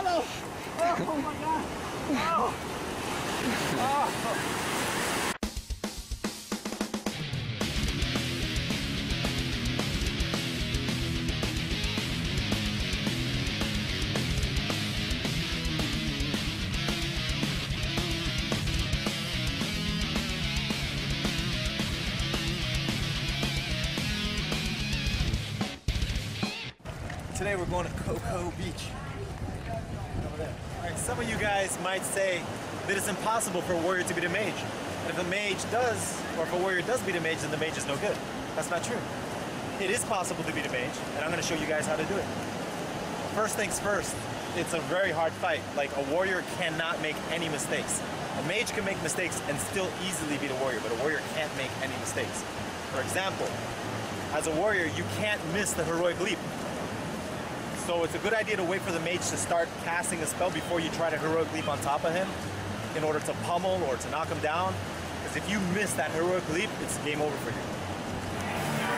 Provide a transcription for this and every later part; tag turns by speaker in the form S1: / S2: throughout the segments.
S1: no! Oh my god! Oh! Oh!
S2: Today we're going to Cocoa Beach. Over there. Alright, some of you guys might say that it's impossible for a warrior to beat a mage. And if a mage does, or if a warrior does beat a mage, then the mage is no good. That's not true. It is possible to beat a mage, and I'm going to show you guys how to do it. First things first, it's a very hard fight. Like, a warrior cannot make any mistakes. A mage can make mistakes and still easily beat a warrior, but a warrior can't make any mistakes. For example, as a warrior, you can't miss the heroic leap. So it's a good idea to wait for the mage to start casting a spell before you try to heroic leap on top of him in order to pummel or to knock him down. Because if you miss that heroic leap, it's game over for you.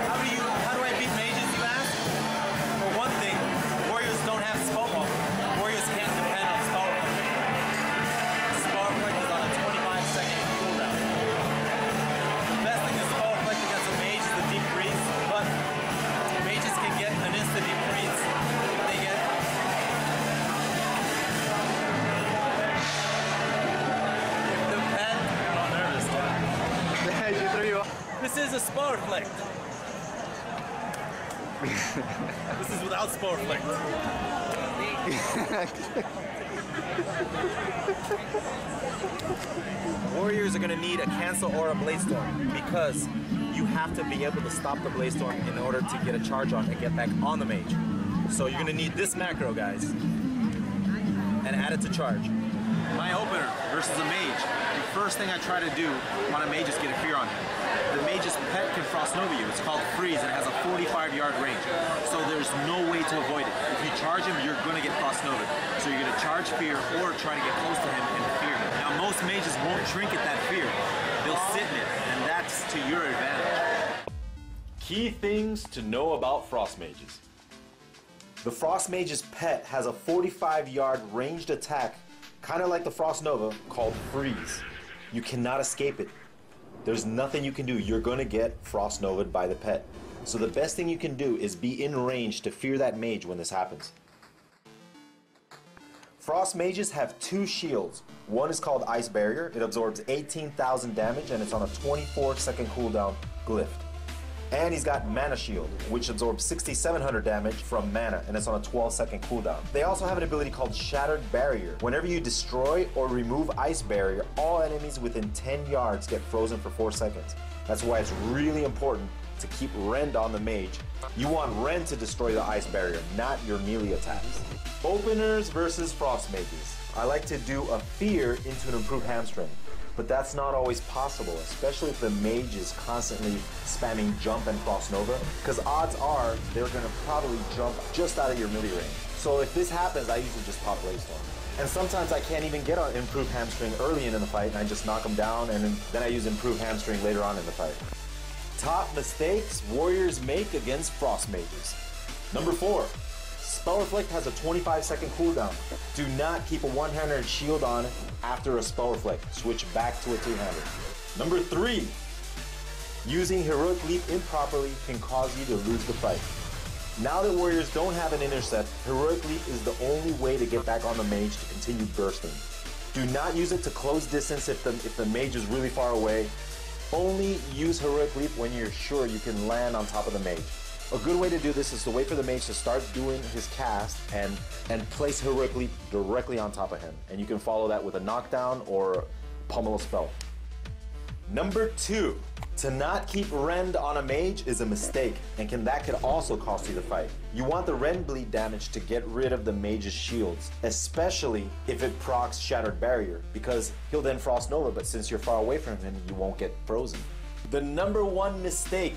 S2: How do I beat mages, you ask? For one thing, warriors don't have spell block. Warriors can't depend on spell block. Spell block is on a 25-second cooldown. The best thing to spell block against a mage is the deep freeze, but mages can get an instant deep freeze. This is a spell reflect. This is without spell reflect. Warriors are going to need a cancel or a blade storm because you have to be able to stop the blade storm in order to get a charge on and get back on the mage. So you're going to need this macro, guys, and add it to charge. My opener versus a mage, the first thing I try to do on a mage is get a fear on him. The mage's pet can frost nova you. It's called freeze and it has a 45-yard range. So there's no way to avoid it. If you charge him, you're going to get frost nova. So you're going to charge fear or try to get close to him and fear him. Now most mages won't trinket that fear. They'll sit in it, and that's to your advantage.
S3: Key things to know about frost mages.
S2: The frost mage's pet has a 45-yard ranged attack, kind of like the Frost Nova, called Freeze. You cannot escape it. There's nothing you can do. You're going to get Frost Nova'd by the pet. So the best thing you can do is be in range to fear that mage when this happens. Frost mages have two shields. One is called Ice Barrier. It absorbs 18,000 damage and it's on a 24-second cooldown glyph. And he's got Mana Shield, which absorbs 6,700 damage from mana, and it's on a 12-second cooldown. They also have an ability called Shattered Barrier. Whenever you destroy or remove Ice Barrier, all enemies within 10 yards get frozen for 4 seconds. That's why it's really important to keep Rend on the mage. You want Rend to destroy the Ice Barrier, not your melee attacks. Openers versus Frost mages. I like to do a fear into an improved hamstring. But that's not always possible, especially if the mage is constantly spamming jump and Frost Nova, because odds are they're going to probably jump just out of your melee range. So if this happens, I usually just pop Blade Storm. And sometimes I can't even get on improved hamstring early in the fight, and I just knock them down, and then I use improved hamstring later on in the fight. Top mistakes warriors make against Frost mages. Number 4. Spell Reflect has a 25-second cooldown. Do not keep a one-handed shield on after a Spell Reflect. Switch back to a two-handed. Number 3. Using Heroic Leap improperly can cause you to lose the fight. Now that warriors don't have an intercept, Heroic Leap is the only way to get back on the mage to continue bursting. Do not use it to close distance if the mage is really far away. Only use Heroic Leap when you're sure you can land on top of the mage. A good way to do this is to wait for the mage to start doing his cast and place Heroic Leap directly on top of him. And you can follow that with a knockdown or pummel a spell. Number 2. To not keep Rend on a mage is a mistake, and that could also cost you the fight. You want the Rend bleed damage to get rid of the mage's shields, especially if it procs Shattered Barrier, because he'll then Frost Nova, but since you're far away from him, you won't get frozen. The number 1 mistake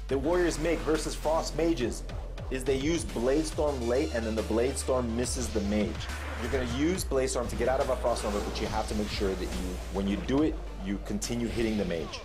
S2: that warriors make versus Frost mages is they use Blade Storm late and then the Blade Storm misses the mage. You're going to use Blade Storm to get out of a Frost Nova, but you have to make sure that when you do it, you continue hitting the mage.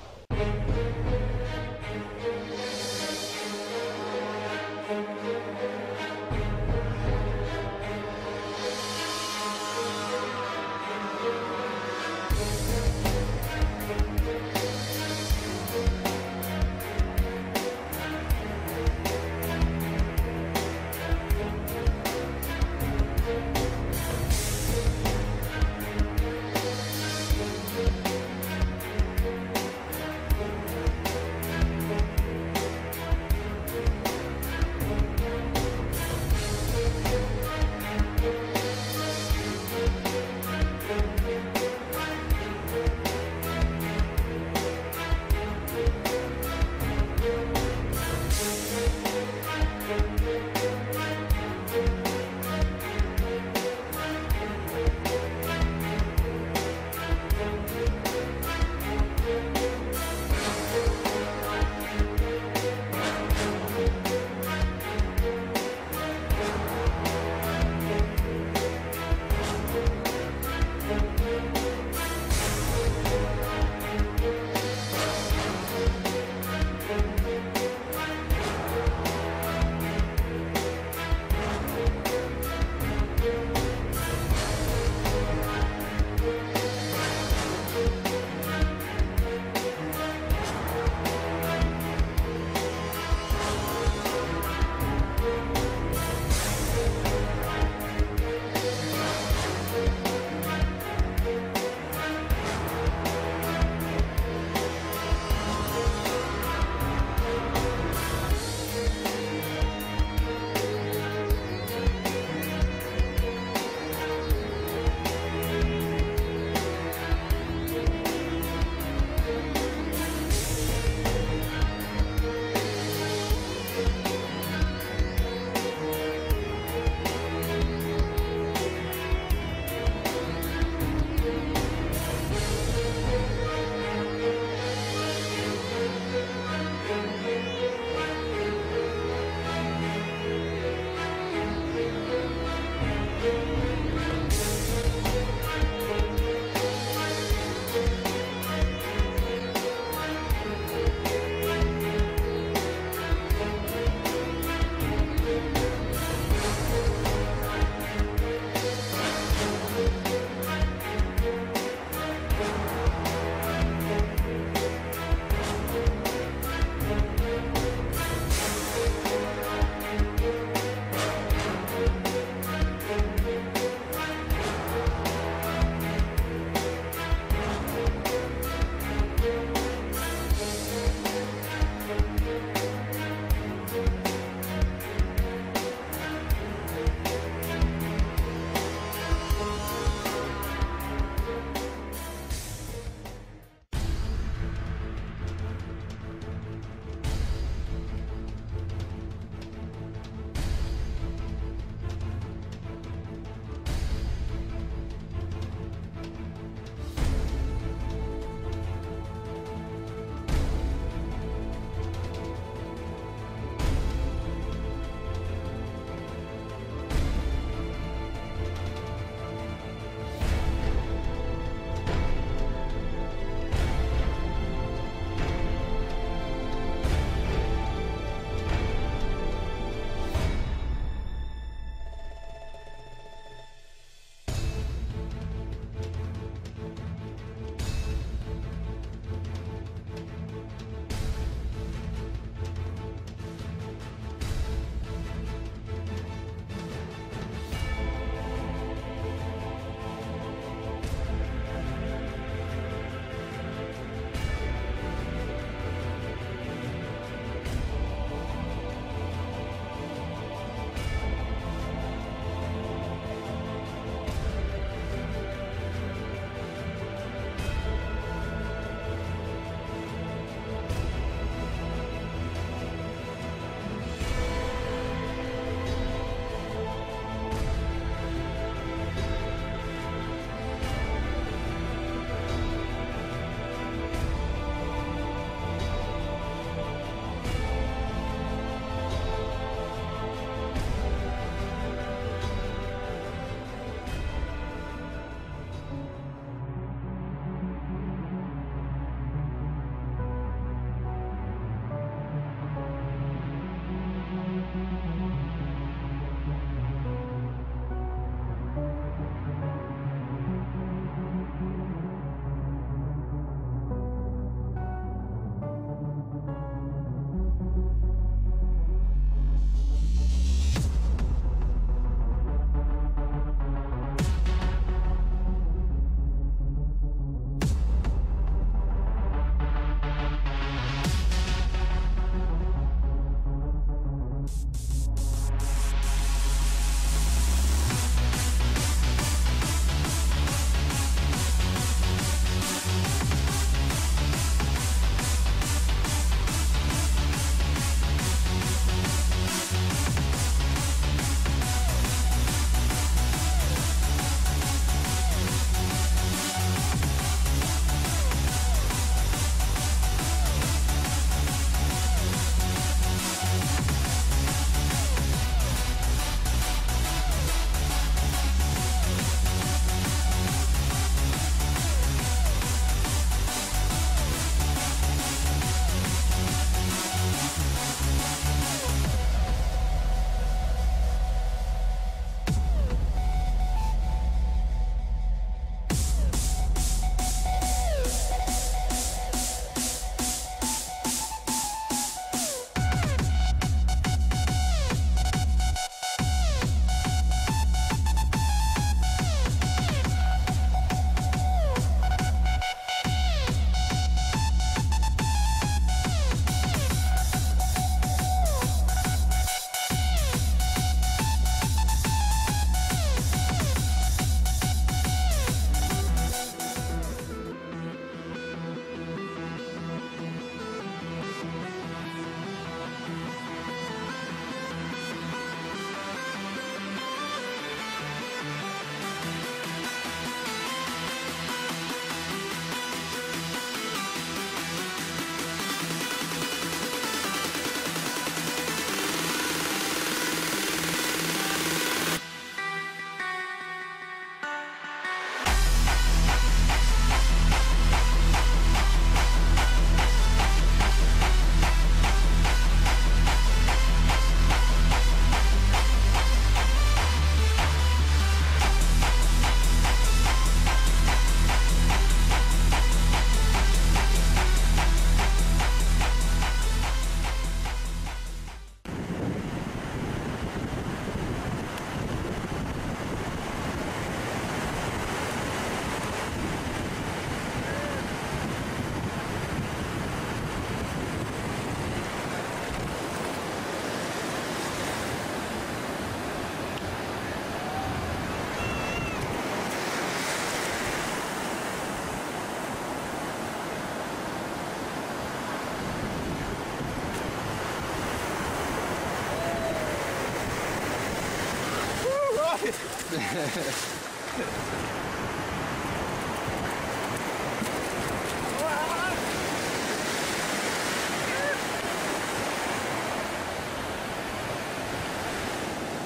S3: Hope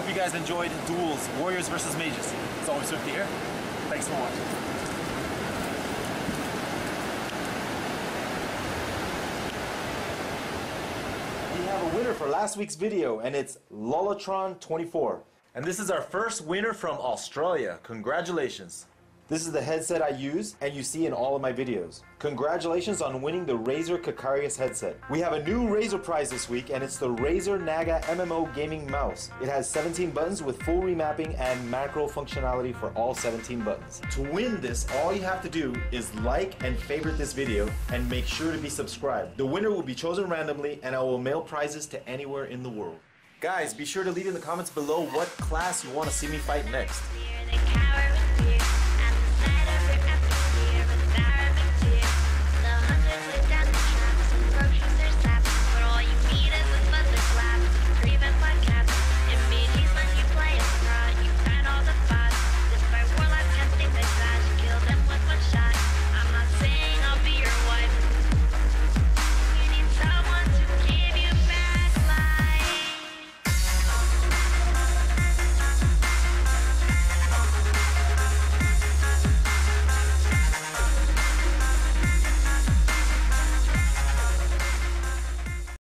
S3: you guys enjoyed Duels, Warriors versus Mages. It's always Swifty here. Thanks for watching.
S2: We have a winner for last week's video, and it's Lolotron24.
S3: And this is our first winner from Australia. Congratulations.
S2: This is the headset I use, and you see in all of my videos. Congratulations on winning the Razer Kakarius headset. We have a new Razer prize this week, and it's the Razer Naga MMO Gaming Mouse. It has 17 buttons with full remapping and macro functionality for all 17 buttons. To win this, all you have to do is like and favorite this video, and make sure to be subscribed. The winner will be chosen randomly, and I will mail prizes to anywhere in the world. Guys, be sure to leave in the comments below what class you want to see me fight next.